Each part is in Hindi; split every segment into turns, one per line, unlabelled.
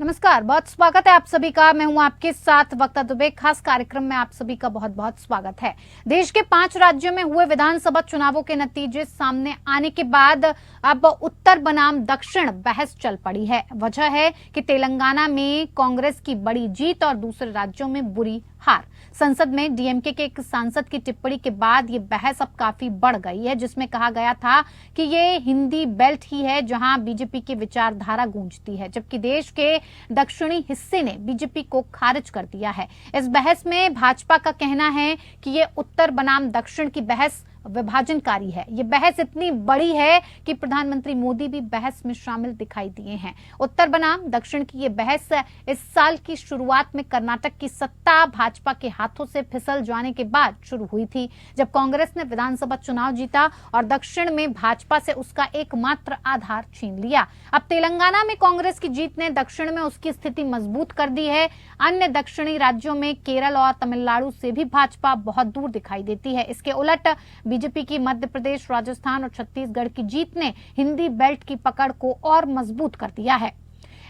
नमस्कार, बहुत स्वागत है आप सभी का। मैं हूं आपके साथ वक्ता दुबे। खास कार्यक्रम में आप सभी का बहुत बहुत स्वागत है। देश के 5 राज्यों में हुए विधानसभा चुनावों के नतीजे सामने आने के बाद अब उत्तर बनाम दक्षिण बहस चल पड़ी है। वजह है कि तेलंगाना में कांग्रेस की बड़ी जीत और दूसरे राज्यों में बुरी हार। संसद में डीएमके के एक सांसद की टिप्पणी के बाद ये बहस अब काफी बढ़ गई है, जिसमें कहा गया था कि ये हिंदी बेल्ट ही है जहां बीजेपी की विचारधारा गूंजती है, जबकि देश के दक्षिणी हिस्से ने बीजेपी को खारिज कर दिया है। इस बहस में भाजपा का कहना है कि ये उत्तर बनाम दक्षिण की बहस विभाजनकारी है। ये बहस इतनी बड़ी है कि प्रधानमंत्री मोदी भी बहस में शामिल दिखाई दिए हैं। उत्तर बनाम दक्षिण की ये बहस इस साल की शुरुआत में कर्नाटक की सत्ता भाजपा के हाथों से फिसल जाने के बाद शुरू हुई थी, जब कांग्रेस ने विधानसभा चुनाव जीता और दक्षिण में भाजपा से उसका एकमात्र आधार छीन लिया। अब तेलंगाना में कांग्रेस की जीत ने दक्षिण में उसकी स्थिति मजबूत कर दी है। अन्य दक्षिणी राज्यों में केरल और तमिलनाडु से भी भाजपा बहुत दूर दिखाई देती है। इसके उलट बीजेपी की मध्य प्रदेश, राजस्थान और छत्तीसगढ़ की जीत ने हिंदी बेल्ट की पकड़ को और मजबूत कर दिया है।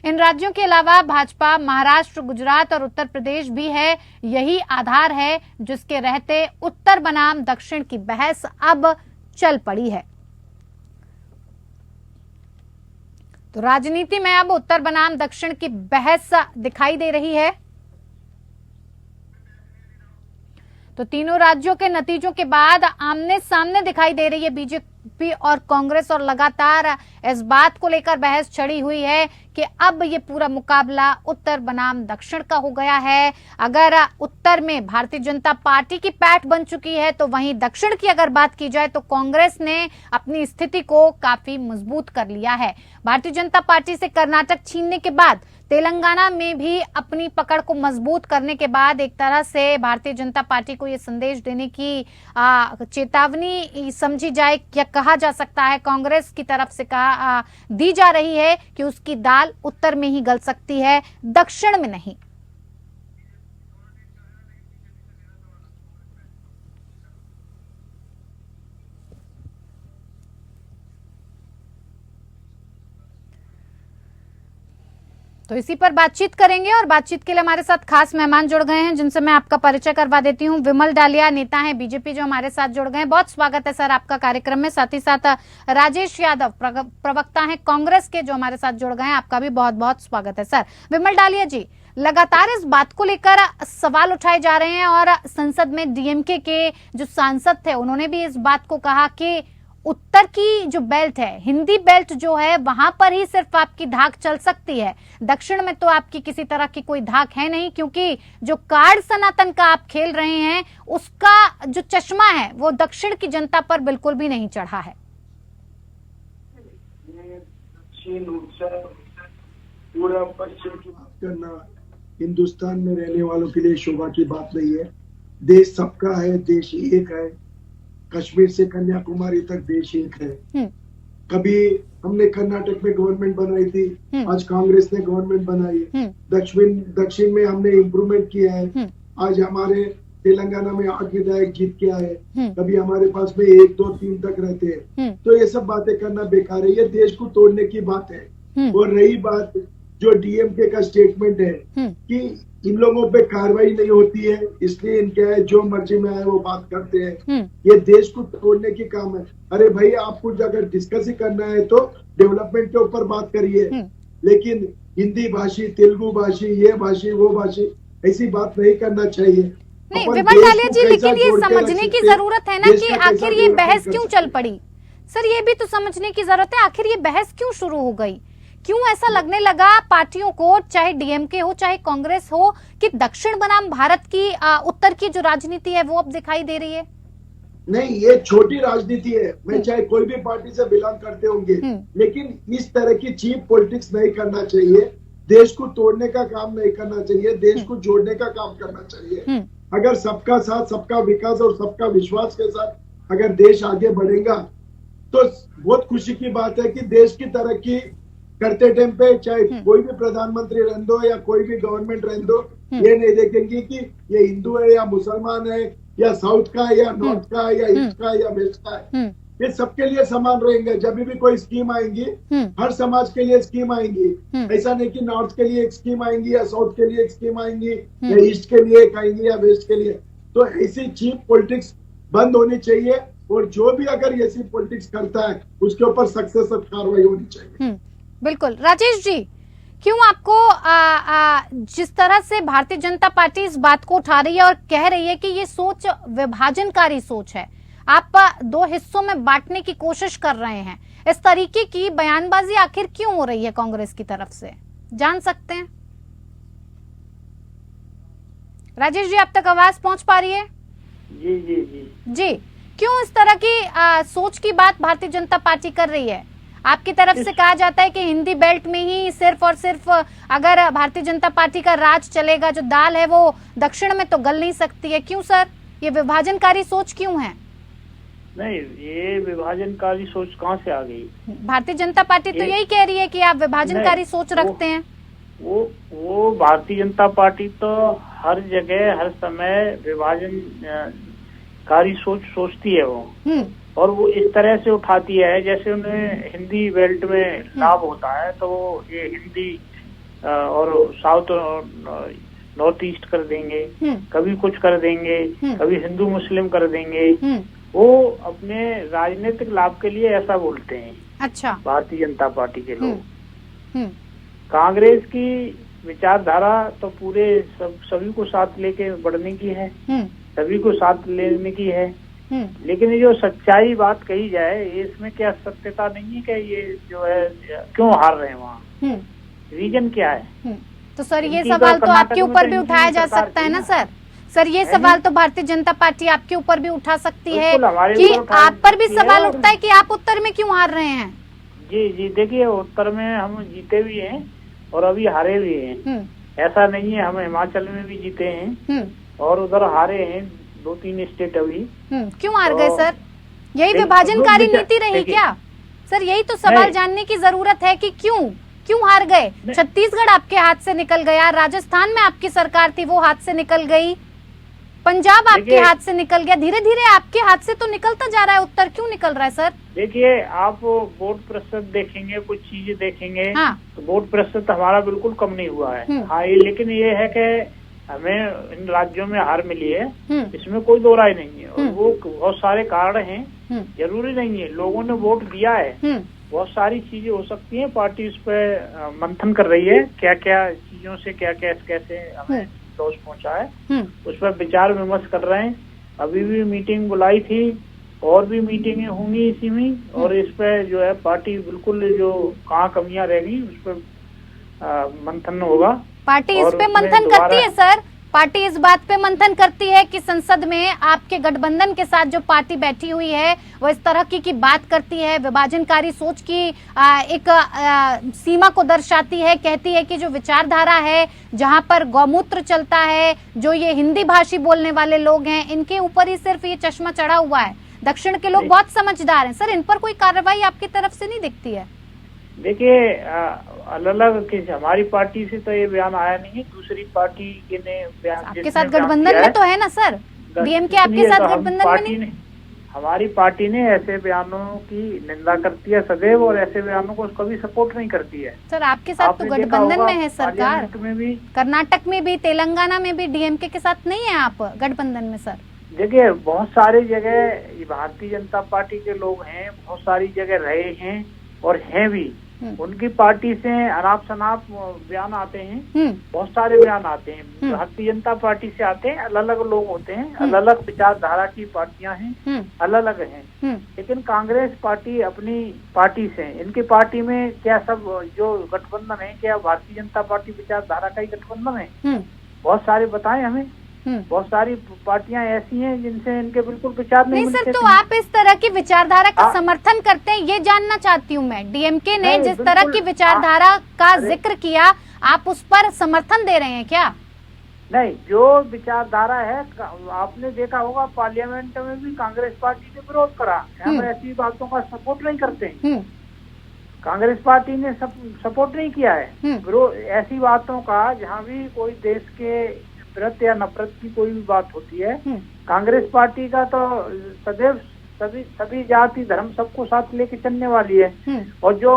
इन राज्यों के अलावा भाजपा महाराष्ट्र, गुजरात और उत्तर प्रदेश भी है। यही आधार है जिसके रहते उत्तर बनाम दक्षिण की बहस अब चल पड़ी है। तो राजनीति में अब उत्तर बनाम दक्षिण की बहस दिखाई दे रही है। तो तीनों राज्यों के नतीजों के बाद आमने सामने दिखाई दे रही है बीजेपी और कांग्रेस, और लगातार इस बात को लेकर बहस छड़ी हुई है कि अब ये पूरा मुकाबला उत्तर बनाम दक्षिण का हो गया है। अगर उत्तर में भारतीय जनता पार्टी की पैठ बन चुकी है, तो वहीं दक्षिण की अगर बात की जाए तो कांग्रेस ने अपनी स्थिति को काफी मजबूत कर लिया है। भारतीय जनता पार्टी से कर्नाटक छीनने के बाद तेलंगाना में भी अपनी पकड़ को मजबूत करने के बाद एक तरह से भारतीय जनता पार्टी को ये संदेश देने की चेतावनी समझी जाए या कहा जा सकता है, कांग्रेस की तरफ से दी जा रही है कि उसकी दाल उत्तर में ही गल सकती है, दक्षिण में नहीं। तो इसी पर बातचीत करेंगे और बातचीत के लिए हमारे साथ खास मेहमान जुड़ गए हैं, जिनसे मैं आपका परिचय करवा देती हूं। विमल डालिया नेता हैं बीजेपी, जो हमारे साथ जुड़ गए हैं। बहुत स्वागत है सर आपका कार्यक्रम में। साथ ही साथ राजेश यादव प्रवक्ता हैं कांग्रेस के, जो हमारे साथ जुड़ गए हैं। आपका भी बहुत बहुत स्वागत है सर। विमल डालिया जी, लगातार इस बात को लेकर सवाल उठाए जा रहे हैं और संसद में डीएमके के जो सांसद थे उन्होंने भी इस बात को कहा कि उत्तर की जो बेल्ट है, हिंदी बेल्ट जो है, वहां पर ही सिर्फ आपकी धाक चल सकती है, दक्षिण में तो आपकी किसी तरह की कोई धाक है नहीं, क्योंकि जो कार्ड सनातन का आप खेल रहे हैं उसका जो चश्मा है वो दक्षिण की जनता पर बिल्कुल भी नहीं चढ़ा है।
पूरा पश्चिम की बात करना हिंदुस्तान में रहने वालों के लिए शोभा की बात नहीं है। देश सबका है, देश एक है। कश्मीर से कन्याकुमारी तक देश एक है। कभी हमने कर्नाटक में गवर्नमेंट बनाई थी, आज कांग्रेस ने गवर्नमेंट बनाई। दक्षिण में हमने इम्प्रूवमेंट किया है। आज हमारे तेलंगाना में 8 विधायक जीत के आए। कभी हमारे पास में 1, 2, 3 तक रहते हैं। तो ये सब बातें करना बेकार है, ये देश को तोड़ने की बात है। और रही बात जो डीएमके का स्टेटमेंट है कि इन लोगों पे कार्रवाई नहीं होती है, इसलिए इनके है जो मर्जी में आए वो बात करते हैं, ये देश को तोड़ने की काम है। अरे भाई, आपको अगर डिस्कस ही करना है तो डेवलपमेंट के ऊपर बात करिए, लेकिन हिंदी भाषी, तेलुगु भाषी, ये भाषी, वो भाषी, ऐसी बात नहीं करना चाहिए।
नहीं विमल डालिया जी, लेकिन ये समझने की जरूरत है ना कि आखिर ये बहस क्यों चल पड़ी। सर, ये भी तो समझने की जरूरत है, आखिर ये बहस क्यों शुरू हो गई, क्यों ऐसा लगने लगा पार्टियों को, चाहे डीएमके हो चाहे कांग्रेस हो, कि दक्षिण बनाम भारत की उत्तर की जो राजनीति है वो अब दिखाई दे रही है।
नहीं, ये छोटी राजनीति है। मैं चाहे कोई भी पार्टी से बिलोंग करते होंगे, लेकिन इस तरह की चीप पॉलिटिक्स नहीं करना चाहिए। देश को तोड़ने का काम नहीं करना चाहिए, देश को जोड़ने का काम करना चाहिए। अगर सबका साथ, सबका विकास और सबका विश्वास के साथ अगर देश आगे बढ़ेगा तो बहुत खुशी की बात है कि देश की तरक्की करते टाइम पे चाहे कोई भी प्रधानमंत्री रहने दो या कोई भी गवर्नमेंट रहने दो, ये नहीं देखेंगे कि ये हिंदू है या मुसलमान है या साउथ का है या नॉर्थ का है या ईस्ट का है या वेस्ट का है। ये सबके लिए समान रहेंगे। जब भी कोई स्कीम आएंगी, हर समाज के लिए स्कीम आएंगी। ऐसा नहीं कि नॉर्थ के लिए एक स्कीम आएंगी या साउथ के लिए एक स्कीम आएंगी या ईस्ट के लिए एक आएंगी या वेस्ट के लिए। तो ऐसी चीप पॉलिटिक्स बंद होनी चाहिए, और जो भी अगर ऐसी पॉलिटिक्स करता है उसके ऊपर सक्सेस कार्रवाई होनी चाहिए।
बिल्कुल। राजेश जी, क्यों आपको जिस तरह से भारतीय जनता पार्टी इस बात को उठा रही है और कह रही है कि ये सोच विभाजनकारी सोच है, आप दो हिस्सों में बांटने की कोशिश कर रहे हैं, इस तरीके की बयानबाजी आखिर क्यों हो रही है कांग्रेस की तरफ से, जान सकते हैं? राजेश जी, आप तक आवाज पहुंच पा रही है?
जी जी जी
जी, क्यों इस तरह की सोच की बात भारतीय जनता पार्टी कर रही है? आपकी तरफ से कहा जाता है कि हिंदी बेल्ट में ही सिर्फ और सिर्फ अगर भारतीय जनता पार्टी का राज चलेगा, जो दाल है वो दक्षिण में तो गल नहीं सकती है। क्यों सर, ये विभाजनकारी सोच क्यों है?
नहीं, ये विभाजनकारी सोच कहाँ से आ गई?
भारतीय जनता पार्टी तो यही कह रही है कि आप विभाजनकारी सोच रखते हैं।
वो भारतीय जनता पार्टी तो हर जगह हर समय विभाजनकारी सोच सोचती है वो, और वो इस तरह से उठाती है जैसे उन्हें हिंदी बेल्ट में लाभ होता है, तो वो ये हिंदी और साउथ और नॉर्थ ईस्ट कर देंगे, कभी कुछ कर देंगे, कभी हिंदू मुस्लिम कर देंगे। वो अपने राजनीतिक लाभ के लिए ऐसा बोलते हैं।
अच्छा।
भारतीय जनता पार्टी के लोग। कांग्रेस की विचारधारा तो पूरे सभी को साथ लेके बढ़ने की है, सभी को साथ लेने की है, लेकिन ये जो सच्चाई बात कही जाए, इसमें क्या सत्यता नहीं है कि ये जो है क्यों हार रहे हैं वहाँ, रीजन क्या है?
तो सर ये सवाल तो आपके ऊपर भी उठाया जा सकता है ना सर ये सवाल तो भारतीय जनता पार्टी आपके ऊपर भी उठा सकती है कि आप पर भी सवाल उठता है कि आप उत्तर में क्यों हार रहे हैं।
जी जी, देखिए उत्तर में हम जीते भी हैं और अभी हारे भी हैं। ऐसा नहीं है, हम हिमाचल में भी जीते हैं और उधर हारे हैं 2-3 स्टेट अभी।
क्यों हार गए सर? यही विभाजनकारी नीति रही क्या सर? यही तो सवाल जानने की जरूरत है कि क्यों हार गए? छत्तीसगढ़ आपके हाथ से निकल गया, राजस्थान में आपकी सरकार थी वो हाथ से निकल गई, पंजाब आपके हाथ से निकल गया, धीरे धीरे आपके हाथ से तो निकलता जा रहा है उत्तर। क्यों निकल रहा है सर?
देखिए, आप वोट प्रतिशत देखेंगे, कुछ चीजें देखेंगे, तो वोट प्रतिशत हमारा बिल्कुल कम नहीं हुआ है। हाँ, लेकिन ये है कि हमें इन राज्यों में हार मिली है, इसमें कोई दो राय नहीं है, और वो बहुत सारे कारण हैं। जरूरी नहीं है, लोगों ने वोट दिया है, बहुत सारी चीजें हो सकती हैं। पार्टी उस पर मंथन कर रही है, क्या क्या चीजों से क्या कैसे हमें लॉस पहुंचा है, उस पर विचार विमर्श कर रहे हैं। अभी भी मीटिंग बुलाई थी, और भी मीटिंगें होंगी इसी में, और इस पे जो है पार्टी बिल्कुल जो कहाँ कमियां रह गई उस पर मंथन होगा।
पार्टी इस पे मंथन करती है सर? पार्टी इस बात पे मंथन करती है कि संसद में आपके गठबंधन के साथ जो पार्टी बैठी हुई है वो इस तरह की बात करती है, विभाजनकारी सोच की एक सीमा को दर्शाती है, कहती है कि जो विचारधारा है, जहां पर गौमूत्र चलता है, जो ये हिंदी भाषी बोलने वाले लोग हैं, इनके ऊपर ही सिर्फ ये चश्मा चढ़ा हुआ है। दक्षिण के लोग बहुत समझदार हैं सर, इन पर कोई कार्रवाई आपकी तरफ से नहीं दिखती है?
देखिए, अलग हमारी पार्टी से तो ये बयान आया नहीं है, दूसरी पार्टी के ने बयान,
आपके साथ गठबंधन में तो है ना सर, डीएमके आपके साथ गठबंधन में नहीं?
हमारी पार्टी ने ऐसे बयानों की निंदा करती है सदैव, और ऐसे बयानों को कभी सपोर्ट नहीं करती है।
सर आपके साथ तो गठबंधन में है सरकार,
में भी,
कर्नाटक में भी, तेलंगाना में भी डीएमके के साथ नहीं है आप गठबंधन में सर?
देखिए, बहुत सारी जगह भारतीय जनता पार्टी के लोग हैं, बहुत सारी जगह रहे हैं और हैं भी, उनकी पार्टी से अनाप शनाप बयान आते हैं, बहुत सारे बयान आते हैं। भारतीय जनता पार्टी से आते हैं, अलग अलग लोग होते हैं, अलग अलग विचारधारा की पार्टियां हैं, अलग अलग हैं। लेकिन कांग्रेस पार्टी अपनी पार्टी से, इनकी पार्टी में क्या सब जो गठबंधन है, क्या भारतीय जनता पार्टी विचारधारा का ही गठबंधन है? बहुत सारे बताएं हमें। बहुत सारी पार्टियां ऐसी हैं जिनसे इनके बिल्कुल विचार नहीं
सर, तो आप इस तरह की विचारधारा का समर्थन करते हैं, ये जानना चाहती हूँ मैं। डीएमके ने जिस तरह की विचारधारा का जिक्र किया, आप उस पर समर्थन दे रहे हैं क्या?
नहीं, जो विचारधारा है, आपने देखा होगा पार्लियामेंट में भी कांग्रेस पार्टी ने विरोध करा। हम ऐसी बातों का सपोर्ट नहीं करते हैं, कांग्रेस पार्टी ने सपोर्ट नहीं किया है ऐसी बातों का। जहाँ भी कोई देश के प्रति या नफरत की कोई भी बात होती है, कांग्रेस पार्टी का तो सदैव सभी जाति धर्म सबको साथ लेके चलने वाली है। और जो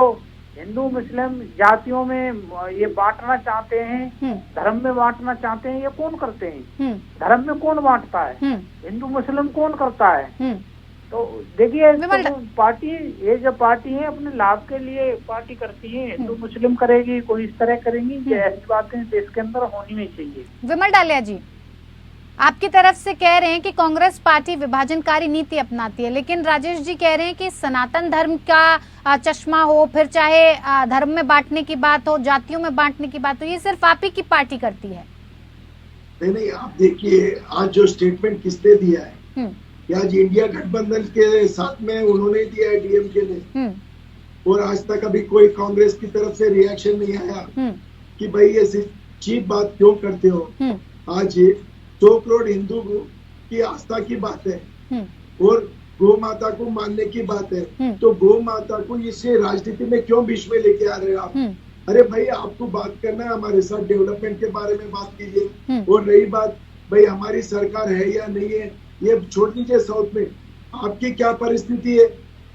हिंदू मुस्लिम जातियों में ये बांटना चाहते हैं, धर्म में बांटना चाहते हैं, ये कौन करते हैं? धर्म में कौन बांटता है? हिंदू मुस्लिम कौन करता है? तो देखिए, तो पार्टी, ये जो पार्टी है अपने लाभ के लिए पार्टी करती है। हिंदू मुस्लिम करेगी, कोई इस तरह करेंगी, ये ऐसी बातें देश के अंदर होनी नहीं चाहिए।
विमल डालिया जी, आपकी तरफ से कह रहे हैं कि कांग्रेस पार्टी विभाजनकारी नीति अपनाती है, लेकिन राजेश जी कह रहे हैं कि सनातन धर्म का चश्मा हो, फिर चाहे धर्म में बांटने की बात हो, जातियों में बांटने की बात हो, ये सिर्फ आप ही की पार्टी करती है।
नहीं, आप देखिए आज जो स्टेटमेंट किसने दिया है, आज इंडिया गठबंधन के साथ में उन्होंने दिया है, डीएमके ने, और आज तक अभी कोई कांग्रेस की तरफ से रिएक्शन नहीं आया कि भाई ये चीप बात क्यों करते हो। आज 100 करोड़ हिंदू की आस्था की बात है और गौ माता को मानने की बात है, तो गौ माता को इसे राजनीति में क्यों बीच में लेके आ रहे हो आप? अरे भाई, आपको बात करना है हमारे साथ, डेवलपमेंट के बारे में बात कीजिए। और रही बात भाई हमारी सरकार है या नहीं है, ये छोड़ दीजिए। साउथ में आपकी क्या परिस्थिति है?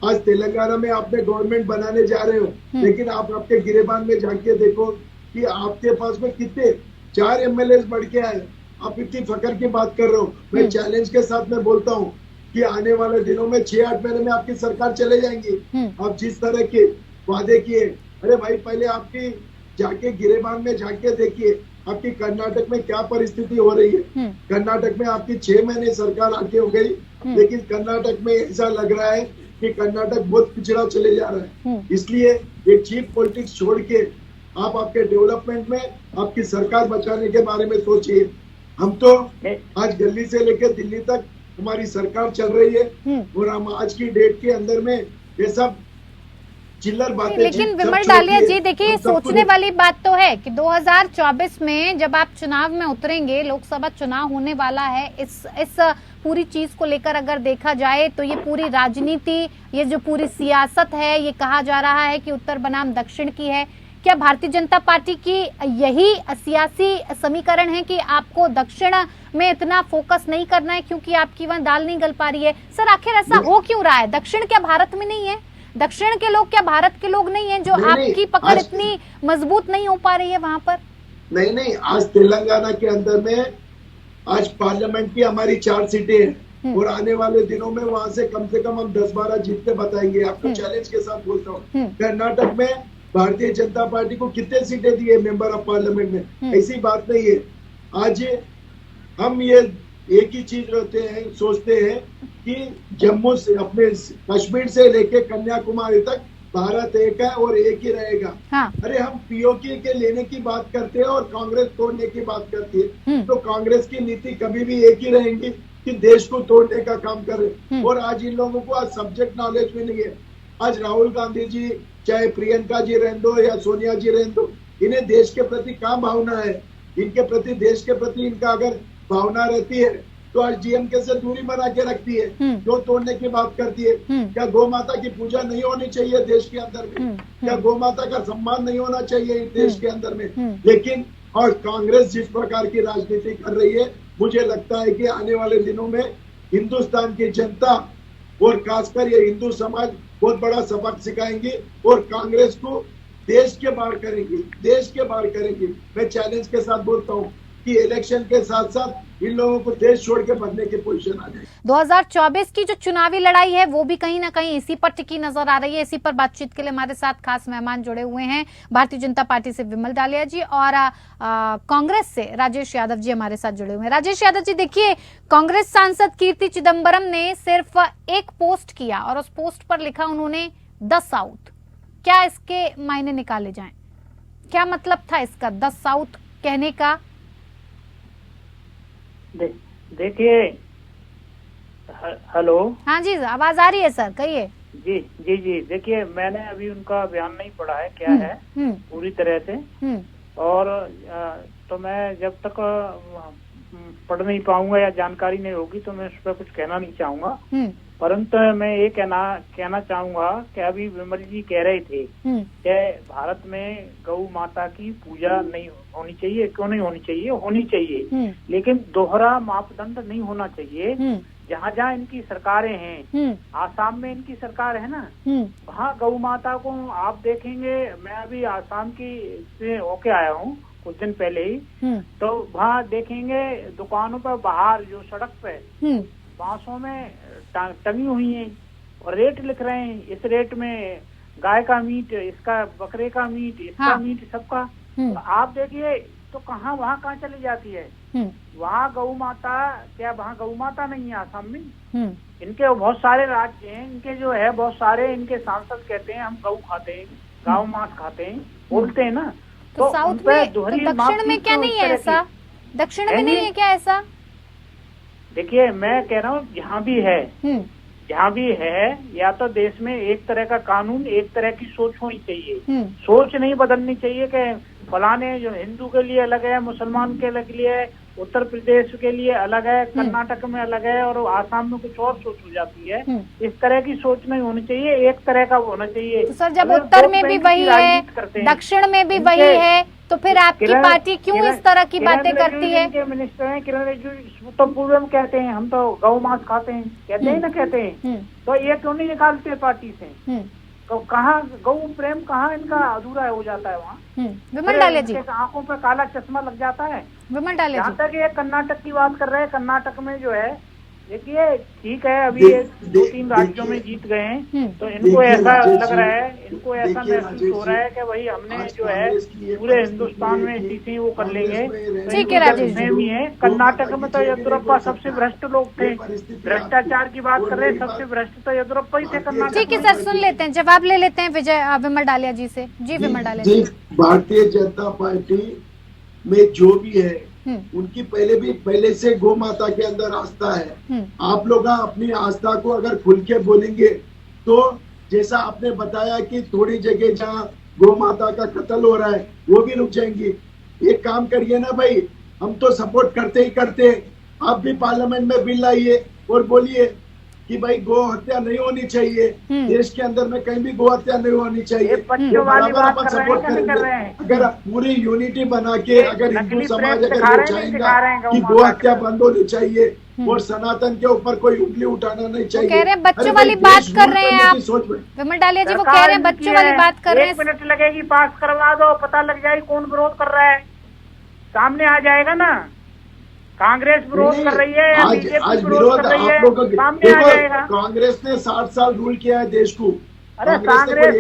आज तेलंगाना में आपने गवर्नमेंट बनाने जा रहे हो, लेकिन आप आपके गिरेबान में जाके देखो कि आपके पास में कितने 4 एमएलए बढ़ के आए। आप इतनी फकर की बात कर रहे हो। मैं चैलेंज के साथ में बोलता हूँ कि आने वाले दिनों में 6-8 महीने में आपकी सरकार चले जाएंगी। आप जिस तरह के वादे किए, अरे भाई पहले आपकी जाके गिरेबान में जाके देखिए आपकी कर्नाटक में क्या परिस्थिति हो रही है। कर्नाटक में आपकी 6 महीने सरकार आके हो गई, लेकिन कर्नाटक में ऐसा लग रहा है कि कर्नाटक बहुत पिछड़ा चले जा रहा है। इसलिए ये चीप पॉलिटिक्स छोड़ के आप आपके डेवलपमेंट में आपकी सरकार बचाने के बारे में सोचिए। हम तो आज दिल्ली से लेकर दिल्ली तक हमारी सरकार चल रही है और हम आज की डेट के अंदर में ये सब चिल्लर बातें।
लेकिन विमल डालिया जी, देखिए सोचने वाली बात तो है कि 2024 में जब आप चुनाव में उतरेंगे, लोकसभा चुनाव होने वाला है, इस पूरी चीज को लेकर अगर देखा जाए तो ये पूरी राजनीति, ये जो पूरी सियासत है, ये कहा जा रहा है कि उत्तर बनाम दक्षिण की है। क्या भारतीय जनता पार्टी की यही सियासी समीकरण है कि आपको दक्षिण में इतना फोकस नहीं करना है क्योंकि आपकी वहां दाल नहीं गल पा रही है? सर आखिर ऐसा हो क्यों रहा है? दक्षिण क्या भारत में नहीं है? दक्षिण के लोग क्या भारत के लोग नहीं है जो आपकी पकड़ इतनी मजबूत नहीं हो पा रही है वहां पर?
नहीं, आज तेलंगाना के अंदर में आज पार्लियामेंट की हमारी 4 सीटें हैं और आने वाले दिनों में वहां से कम हम 10-12 जीत के बताएंगे। आपको चैलेंज के साथ बोलता हूँ। कर्नाटक में भारतीय जनता पार्टी को कितने सीटें दी है मेंबर ऑफ पार्लियामेंट में? ऐसी बात नहीं है। आज हम ये एक ही चीज रहते हैं, सोचते हैं कि जम्मू से अपने कश्मीर से लेके कन्याकुमारी तक भारत एक है और एक ही रहेगा। अरे हम पीओके के लेने की बात करते हैं और कांग्रेस तोड़ने की बात करती है, तो कांग्रेस की नीति कभी भी एक ही रहेंगी कि देश को तोड़ने का काम कर रहे। और आज इन लोगों को आज सब्जेक्ट नॉलेज भी नहीं है। आज राहुल गांधी जी, चाहे प्रियंका जी रहने दो या सोनिया जी रहने दो, इन्हें देश के प्रति क्या भावना है? इनके प्रति, देश के प्रति इनका अगर भावना रहती है तो आज डीएमके से दूरी बना के रखती है, जो तोड़ने की बात करती है। क्या गौ माता की पूजा नहीं होनी चाहिए देश के अंदर में? क्या गौ माता का सम्मान नहीं होना चाहिए देश के अंदर में? लेकिन और कांग्रेस जिस प्रकार की राजनीति कर रही है, मुझे लगता है कि आने वाले दिनों में हिंदुस्तान की जनता और खासकर ये हिंदू समाज बहुत बड़ा सबक सिखाएंगे और कांग्रेस को देश के बाहर करेंगी। मैं चैलेंज के साथ बोलता हूँ कि इलेक्शन के साथ साथ इन लोगों को देश छोड़ के भगने की पोजीशन आ जाए।
2024 की जो चुनावी लड़ाई है वो भी कहीं ना कहीं इसी पर टिकी नजर आ रही है। इसी पर बातचीत के लिए हमारे साथ खास मेहमान जुड़े हुए हैं। भारतीय जनता पार्टी से विमल डालिया जी और कांग्रेस से राजेश यादव जी हमारे साथ जुड़े हुए हैं। राजेश यादव जी, देखिए कांग्रेस सांसद कीर्ति चिदम्बरम ने सिर्फ एक पोस्ट किया और उस पोस्ट पर लिखा उन्होंने द साउथ। क्या इसके मायने निकाले जाएं? क्या मतलब था इसका द साउथ कहने का?
देखिए, हेलो,
हाँ जी आवाज आ रही है सर, कहिए।
जी, देखिए मैंने अभी उनका बयान नहीं पढ़ा है क्या है पूरी तरह से, और तो मैं जब तक पढ़ नहीं पाऊंगा या जानकारी नहीं होगी तो मैं उस पर कुछ कहना नहीं चाहूंगा। परंतु मैं ये कहना चाहूंगा कि अभी विमल जी कह रहे थे कि भारत में गौ माता की पूजा नहीं होनी चाहिए। क्यों नहीं होनी चाहिए? होनी चाहिए, लेकिन दोहरा मापदंड नहीं होना चाहिए। जहाँ जहाँ इनकी सरकारें हैं, आसाम में इनकी सरकार है ना, वहाँ गौ माता को आप देखेंगे। मैं अभी आसाम की से होके आया हूँ कुछ दिन पहले ही, तो वहाँ देखेंगे दुकानों पर बाहर जो सड़क पे बांसों में टंगी हुई है और रेट लिख रहे हैं। इस रेट में गाय का मीट, इसका बकरे का मीट, इसका मीट, सबका। तो आप देखिए तो कहाँ वहाँ कहाँ चली जाती है? वहाँ गौ माता, क्या वहाँ गौ माता नहीं है आसाम में? इनके बहुत सारे राज्य हैं, इनके जो है बहुत सारे इनके सांसद कहते हैं हम गौ खाते हैं, गाँव मांस खाते हैं, बोलते हैं ना।
तो साउथ में, तो दक्षिण में क्या नहीं है ऐसा? दक्षिण में नहीं है क्या ऐसा?
देखिए मैं कह रहा हूँ जहाँ भी है, जहाँ भी है, या तो देश में एक तरह का कानून, एक तरह की सोच होनी चाहिए। सोच नहीं बदलनी चाहिए कि फलाने जो हिंदू के लिए अलग है, मुसलमान के लिए है, उत्तर प्रदेश के लिए अलग है, कर्नाटक में अलग है और आसाम में कुछ और सोच हो जाती है। इस तरह की सोच नहीं होनी चाहिए, एक तरह का होना चाहिए।
तो सर जब उत्तर में भी वही है, दक्षिण में भी वही है, तो फिर आपकी पार्टी क्यों इस तरह की बातें करती है?
मिनिस्टर हैं किरण रिजिजू, तो पूर्व में कहते हैं हम तो गौ मांस खाते हैं, कहते हैं ना, कहते हैं। तो ये क्यों नहीं निकालते पार्टी से? तो कहाँ गौ प्रेम, कहाँ इनका अधूरा हो जाता है? वहाँ
विमल डालिया जी
आंखों पर काला चश्मा लग जाता है।
विमल डालिया जी,
जहाँ तक ये कर्नाटक की बात कर रहे हैं, कर्नाटक में जो है देखिए ठीक है, अभी ये 2-3 राज्यों में जीत गए हैं, तो इनको ऐसा लग रहा है, इनको ऐसा महसूस हो रहा है कि भाई हमने जो है पूरे हिंदुस्तान में सीटें वो कर लेंगे।
ठीक है राजेश जी,
भी है कर्नाटक में तो येदियुरप्पा सबसे भ्रष्ट लोग थे, भ्रष्टाचार की बात कर रहे हैं, सबसे भ्रष्ट तो येदियुरप्पा ही थे कर्नाटक।
ठीक है सर, सुन लेते हैं, जवाब ले लेते हैं विमल डालिया जी से। जी विमल डालिया जी,
भारतीय जनता पार्टी में जो भी है उनकी पहले से गौ माता के अंदर आस्था है। आप लोग अपनी आस्था को अगर खुल के बोलेंगे तो जैसा आपने बताया कि थोड़ी जगह जहाँ गौ माता का कत्ल हो रहा है वो भी रुक जाएंगी। एक काम करिए ना भाई, हम तो सपोर्ट करते ही करते, आप भी पार्लियामेंट में बिल लाइए और बोलिए कि भाई गौ हत्या नहीं होनी चाहिए, देश के अंदर में कहीं भी गौ हत्या नहीं होनी चाहिए। बराबर अपन सपोर्ट करेंगे। अगर पूरी यूनिटी बना के अगर हिंदू समाज अगर ये चाहेगा कि गौ हत्या बंद होनी चाहिए और सनातन के ऊपर कोई उंगली उठाना नहीं चाहिए।
कह रहे हैं बच्चों वाली बात कर रहे हैं आप, विमल डालिया जी, वो कह रहे हैं बच्चों वाली बात कर रहे हैं।
1 मिनट लगेगी, पास करवा दो, पता लग जाएगी कौन विरोध कर रहा है, सामने आ जाएगा ना। कांग्रेस विरोध कर रही है या बीजेपी विरोध कर रही है, सामने आ जाएगा।
कांग्रेस ने 60 साल रूल किया है देश को।
अरे कांग्रेस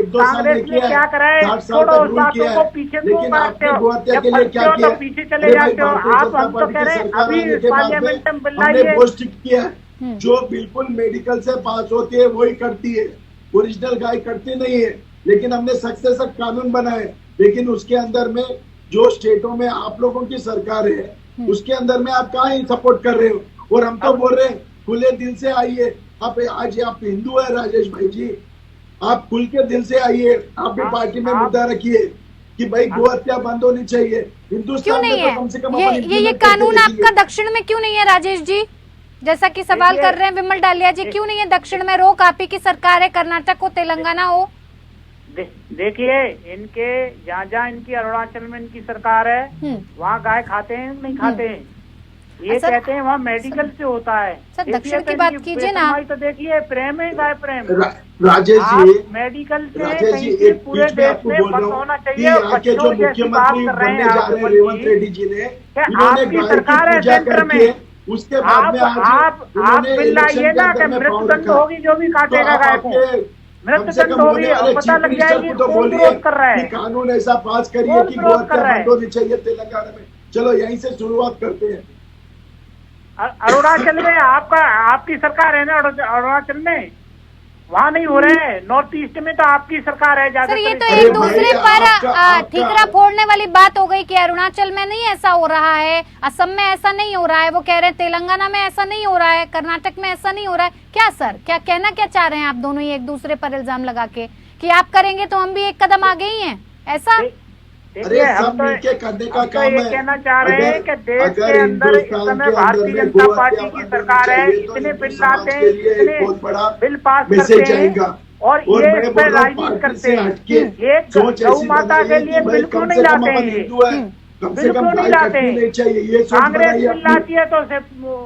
ने क्या करा है? छोड़ो उस बातों को, पीछे क्यों करते हो? जब फंसते हो तो पीछे चले जाते हो आप। हम तो कह रहे हैं अभी पार्लियामेंट में बिल लाइए।
पोस्ट किया है जो बिल्कुल मेडिकल से पास होती है वही करती है, ओरिजिनल गाय करती नहीं है। लेकिन हमने सख्त से सख्त कानून बनाए, लेकिन उसके अंदर में जो स्टेटों में आप लोगों की सरकार है उसके अंदर में आप कहाँ ही सपोर्ट कर रहे हो? और हम तो बोल रहे हैं खुले दिल से आइए। आप आज आप हिंदू है राजेश भाई जी, आप खुल के दिल से आइए, आप भी पार्टी में मुद्दा रखिए कि भाई गौ हत्या बंद होनी चाहिए हिंदुस्तान में। तो कम से कम
ये कानून आपका दक्षिण में क्यों नहीं है राजेश जी? जैसा कि सवाल कर रहे हैं विमल डालिया जी, क्यों नहीं है दक्षिण में? रोक आप ही की सरकार है, कर्नाटक हो, तेलंगाना हो।
देखिए इनके जहाँ इनकी अरुणाचल में इनकी सरकार है, वहाँ गाय खाते हैं नहीं खाते हैं? ये कहते हैं वहाँ मेडिकल से होता है।
सर दक्षिण की बात कीजिए ना।
तो देखिए प्रेम है, गाय प्रेम।
राजेश जी,
मेडिकल से पूरे देश में बंद होना चाहिए।
के जो मुख्यमंत्री बनने जा रहे हैं रेवंत रेड्डी जी ने,
आपकी सरकार है सेंटर में,
उसके बाद में
आप बिल लाइए ना कि मृत्युदंड होगी जो भी काटेगा गाय को, मृत्युदंड होगी, पता लग जाएगी कौन विरोध कर रहा है।
कानून ऐसा पास करिए कि गौ हत्या बंद होनी चाहिए तेलंगाना में। चलो यहीं से शुरुआत करते हैं।
अरुणाचल में आपकी सरकार है ना, अरुणाचल में वहाँ नहीं हो रहे हैं। नॉर्थ ईस्ट में तो आपकी सरकार है ज्यादा।
सर ये तो एक दूसरे पर ठीकरा फोड़ने वाली बात हो गई कि अरुणाचल में नहीं ऐसा हो रहा है, असम में ऐसा नहीं हो रहा है, वो कह रहे हैं तेलंगाना में ऐसा नहीं हो रहा है, कर्नाटक में ऐसा नहीं हो रहा है। क्या सर, क्या कहना क्या चाह रहे हैं आप दोनों ही एक दूसरे पर इल्जाम लगा के कि आप करेंगे तो हम भी एक कदम आगे ही हैं, ऐसा?
देखिए हम तो
मिलके करने का काम
ये
है।
कहना चाह रहे हैं कि देश के अंदर इस समय भारतीय जनता पार्टी की सरकार है, इतने बिल लाते हैं, इतने बिल पास करते हैं और ये इस पर राजनीति करते हैं। ये गौ माता के लिए बिल्कुल नहीं लाते हैं, बिल्कुल नहीं लाते हैं।
चाहिए ये
कांग्रेस बिल लाती है तो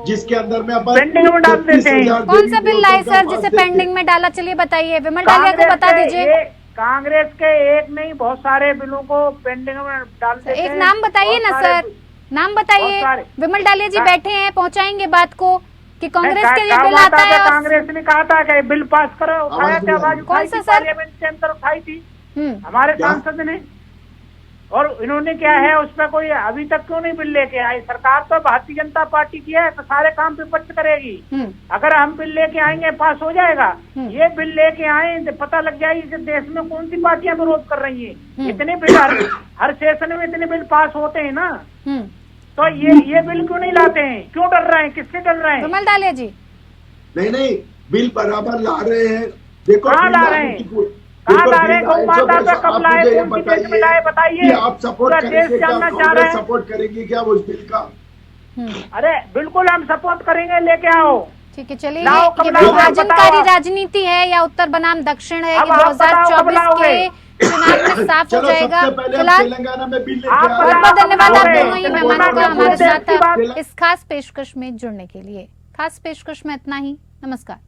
जिसके अंदर में
पेंडिंग में डाल देते हैं।
कौन सा बिल लाए सर जिसे पेंडिंग में डाला? चलिए बताइए, विमल डालिया को बता दीजिए।
कांग्रेस के एक नहीं बहुत सारे बिलों को पेंडिंग में डाल देते हैं।
एक नाम बताइए ना सर, नाम बताइए। विमल डालिया जी बैठे हैं, पहुंचाएंगे बात को कि कांग्रेस के लिए बिल आता है।
कांग्रेस ने कहा था कि बिल पास करो, उठाया था आवाज,
कौन सा सर?
पार्लियामेंट के अंदर उठाई थी हमारे सांसद ने, और इन्होंने क्या है उस पर कोई अभी तक क्यों नहीं बिल लेके आई? सरकार तो भारतीय जनता पार्टी की है तो सारे काम विपक्ष करेगी। अगर हम बिल लेके आएंगे पास हो जाएगा। ये बिल लेके आए तो पता लग जाएगी कि देश में कौन सी पार्टियां विरोध कर रही हैं। इतने बिल हर सेशन में इतने बिल पास होते हैं ना, तो ये बिल क्यों नहीं लाते हैं? क्यों डर रहे हैं? किससे डर रहे हैं?
विमल डालिया जी
नहीं बिल बराबर ला रहे हैं। देखो
कहाँ ला रहे हैं? कहाँ ला रहे हैं? गौ माता पे कब लाए? कौन सी देश में लाए? बताइए।
आप सपोर्ट करेंगे क्या? कांग्रेस सपोर्ट करेंगे क्या उस बिल का?
अरे बिल्कुल हम सपोर्ट करेंगे, लेके आओ।
ठीक है, चलिए ये विभाजनकारी राजनीति है या उत्तर बनाम दक्षिण है, ये 2024 के चुनाव में साफ हो जाएगा। फिलहाल
तेलंगाना में बिल
बहुत बहुत धन्यवाद आप दोनों ही मेहमानों का हमारे साथ इस खास पेशकश में जुड़ने के लिए। खास पेशकश में इतना ही, नमस्कार।